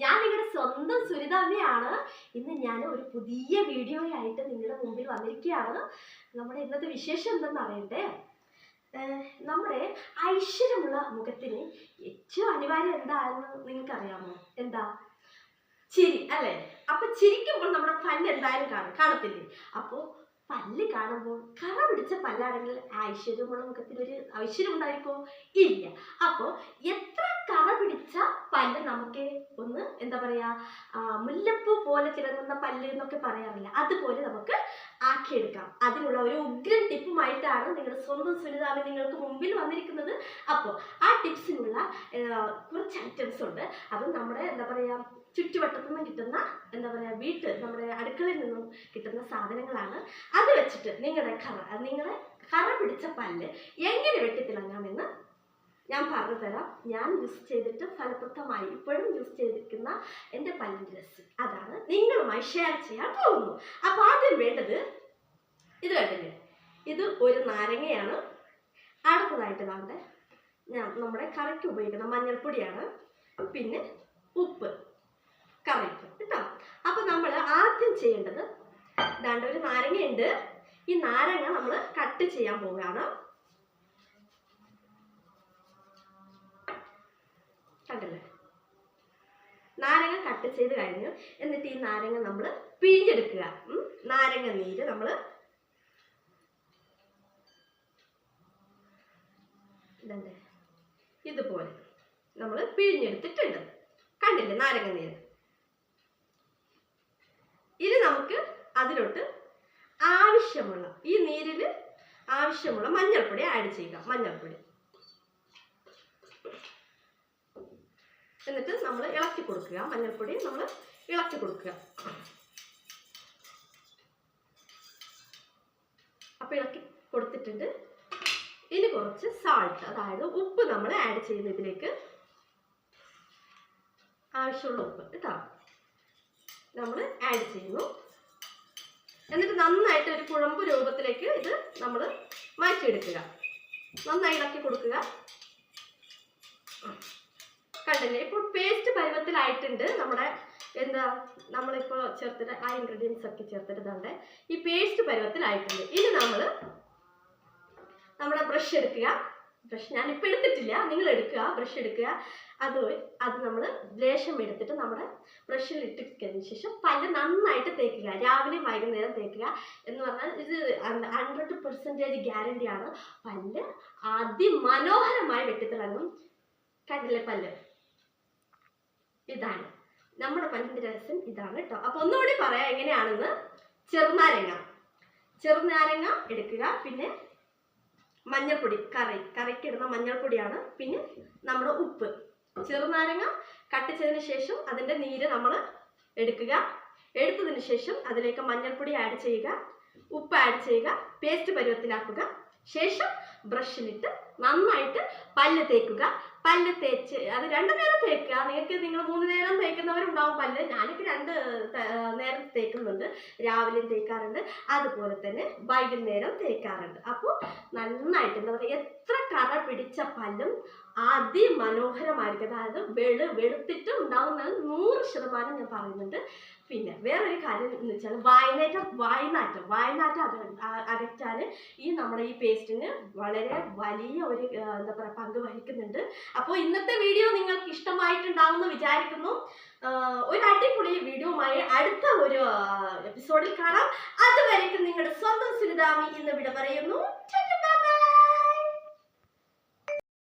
ഞാൻ നിങ്ങളുടെ സ്വന്തം സുനിതാമ്മയാണ്. ഇന്ന് ഞാൻ ഒരു പുതിയ വീഡിയോയായിട്ട് നിങ്ങളുടെ മുമ്പിൽ വന്നിരിക്കുകയാണ്. നമ്മുടെ ഇന്നത്തെ വിശേഷം എന്തെന്ന് അറിയണ്ടേ? നമ്മുടെ ഐശ്വര്യമുള്ള മുഖത്തിന് ഏറ്റവും അനിവാര്യം എന്താണെന്ന് നിങ്ങൾക്കറിയാമോ? എന്താ? ചിരി അല്ലേ? അപ്പൊ ചിരിക്കുമ്പോൾ നമ്മുടെ പല്ല് എന്തായാലും കാണത്തില്ലേ? അപ്പോൾ പല്ല് കാണുമ്പോൾ കറ പിടിച്ച പല്ലാണെങ്കിൽ ഐശ്വര്യമുള്ള മുഖത്തിനൊരു ഐശ്വര്യം ഉണ്ടായിരിക്കോ? ഇല്ല. അപ്പോൾ എത്ര കറ പിടിച്ച പല്ല് നമുക്ക് ഒന്ന് എന്താ പറയാ, മുല്ലപ്പൂ പോലെ തിളങ്ങുന്ന പല്ല് എന്നൊക്കെ പറയാറില്ല, അതുപോലെ നമുക്ക് ആക്കിയെടുക്കാം. അതിനുള്ള ഒരു ഉഗ്രൻ ടിപ്പുമായിട്ടാണ് നിങ്ങളുടെ സ്വന്തം സുനിതാമ്മ നിങ്ങൾക്ക് മുമ്പിൽ വന്നിരിക്കുന്നത്. അപ്പോൾ ആ ടിപ്സിനുള്ള കുറച്ച് ഐറ്റംസ് ഉണ്ട്. അത് നമ്മുടെ എന്താ പറയാ, ചുറ്റുവട്ടത്തു നിന്നും കിട്ടുന്ന എന്താ പറയുക, നമ്മുടെ അടുക്കളയിൽ നിന്നും കിട്ടുന്ന സാധനങ്ങളാണ്. അത് വെച്ചിട്ട് നിങ്ങളെ കറ പിടിച്ച പല്ല് എങ്ങനെ വെട്ടിത്തിളങ്ങാമെന്ന് ഞാൻ പറഞ്ഞു തരാം. ഞാൻ യൂസ് ചെയ്തിട്ട് ഫലപ്രദമായി ഇപ്പോഴും യൂസ് ചെയ്തിരിക്കുന്ന എൻ്റെ പല്ലിൻ്റെ രസം അതാണ് നിങ്ങളുമായി ഷെയർ ചെയ്യാൻ പോകുന്നു. അപ്പോൾ ആദ്യം വേണ്ടത് ഇത് കണ്ടില്ലേ, ഇത് ഒരു നാരങ്ങയാണ്. അടുത്തതായിട്ട് കാണണ്ടേ, നമ്മുടെ കറിക്ക് ഉപയോഗിക്കുന്ന മഞ്ഞൾപ്പൊടിയാണ്. പിന്നെ ഉപ്പ്, കറിക്ക് കേട്ടോ. അപ്പൊ നമ്മൾ ആദ്യം ചെയ്യേണ്ടത് ദാണ്ട ഒരു നാരങ്ങയുണ്ട്. ഈ നാരങ്ങ നമ്മൾ കട്ട് ചെയ്യാൻ പോവുകയാണ്. കണ്ടല്ലേ, നാരങ്ങ കട്ട് ചെയ്ത് കഴിഞ്ഞു. എന്നിട്ട് ഈ നാരങ്ങ നമ്മൾ പിഴിഞ്ഞെടുക്കുക. നാരങ്ങ നീര് നമ്മൾ ഇതുപോലെ നമ്മൾ പിഴിഞ്ഞെടുത്തിട്ടുണ്ട്. കണ്ടില്ലേ നാരങ്ങ നീര്? ഇനി നമുക്ക് അതിലോട്ട് ആവശ്യമുള്ള, ഈ നീരിൽ ആവശ്യമുള്ള മഞ്ഞൾപ്പൊടി ആഡ് ചെയ്യുക. മഞ്ഞൾപ്പൊടി എന്നിട്ട് നമ്മൾ ഇളക്കി കൊടുക്കുക. മഞ്ഞൾപ്പൊടി നമ്മൾ ഇളക്കി കൊടുക്കുക. അപ്പൊ ഇളക്കി കൊടുത്തിട്ടുണ്ട്. ഇനി കുറച്ച് സാൾട്ട്, അതായത് ഉപ്പ് നമ്മൾ ആഡ് ചെയ്യുന്ന ഇതിലേക്ക് ആവശ്യമുള്ള ഉപ്പ് കേട്ടോ നമ്മൾ ആഡ് ചെയ്യുന്നു. എന്നിട്ട് നന്നായിട്ട് ഒരു കുഴമ്പ് രൂപത്തിലേക്ക് ഇത് നമ്മൾ മാറ്റിയെടുക്കുക. നന്നായി ഇളക്കി കൊടുക്കുക. കണ്ടില്ലേ, ഇപ്പോൾ പേസ്റ്റ് പരുവത്തിലായിട്ടുണ്ട്. നമ്മുടെ എന്താ നമ്മളിപ്പോൾ ചേർത്തിട്ട് ആ ഇൻഗ്രീഡിയൻസ് ഒക്കെ ചേർത്തിട്ട് ഈ പേസ്റ്റ് പരുവത്തിലായിട്ടുണ്ട്. ഇനി നമ്മുടെ ബ്രഷ് എടുക്കുക. ബ്രഷ് ഞാനിപ്പോൾ എടുത്തിട്ടില്ല, നിങ്ങൾ എടുക്കുക. ബ്രഷ് എടുക്കുക. അത് നമ്മൾ ലേശം എടുത്തിട്ട് നമ്മുടെ ബ്രഷിൽ ഇട്ടിട്ടതിന് ശേഷം പല്ല് നന്നായിട്ട് തേക്കുക. രാവിലെയും വൈകുന്നേരം തേക്കുക. എന്ന് പറഞ്ഞാൽ ഇത് 100% ഗ്യാരണ്ടിയാണ്. പല്ല് അതിമനോഹരമായി വെട്ടിത്തിളങ്ങും. കണ്ടില്ലേ പല്ല്? ഇതാണ് നമ്മുടെ പല്ലിൻ്റെ രസം, ഇതാണ് കേട്ടോ. അപ്പൊ ഒന്നുകൂടി പറയാം എങ്ങനെയാണെന്ന്. ചെറുനാരങ്ങ എടുക്കുക. പിന്നെ മഞ്ഞൾപ്പൊടി, കറിക്കിടുന്ന മഞ്ഞൾപ്പൊടിയാണ്. പിന്നെ നമ്മുടെ ഉപ്പ്. ചെറുനാരങ്ങ കട്ട് ചെയ്തതിന് ശേഷം അതിൻ്റെ നീര് നമ്മൾ എടുക്കുക. എടുത്തതിന് ശേഷം അതിലേക്ക് മഞ്ഞൾപ്പൊടി ആഡ് ചെയ്യുക, ഉപ്പ് ആഡ് ചെയ്യുക, പേസ്റ്റ് പരുവത്തിലാക്കുക. ശേഷം ബ്രഷിലിട്ട് നന്നായിട്ട് പല്ല് തേക്കുക. പല്ല് തേച്ച് അത് 2 നേരം തേക്കുക. നിങ്ങൾ 3 നേരം തേക്കുന്നവരുണ്ടാവും പല്ല്. ഞാനൊക്കെ 2 നേരം തേക്കുന്നുണ്ട്. രാവിലെയും തേക്കാറുണ്ട്, അതുപോലെ തന്നെ വൈകുന്നേരം തേക്കാറുണ്ട്. അപ്പോൾ നന്നായിട്ട് എന്താ പറയുക, എത്ര കറ പിടിച്ച പല്ലും അതിമനോഹരമായിരിക്കും. അതായത് വെളുത്തിട്ട് ഉണ്ടാവുന്നത് 100% ഞാൻ പറയുന്നുണ്ട്. പിന്നെ വേറൊരു കാര്യം എന്ന് വെച്ചാൽ വായ്നാറ്റം അകറ്റാൻ നമ്മുടെ ഈ പേസ്റ്റിന് വളരെ വലിയ ഒരു എന്താ പറയുക പങ്ക് വഹിക്കുന്നുണ്ട്. അപ്പോൾ ഇന്നത്തെ വീഡിയോ നിങ്ങൾക്ക് ഇഷ്ടമായിട്ടുണ്ടാവുമെന്ന് വിചാരിക്കുന്നു. ഒരു അടിപൊളി വീഡിയോയുമായി അടുത്ത ഒരു എപ്പിസോഡിൽ കാണാം. അതുവരേക്കും നിങ്ങളുടെ സ്വന്തം സുനിതാമ്മ ഇന്ന് വിട പറയുന്നു.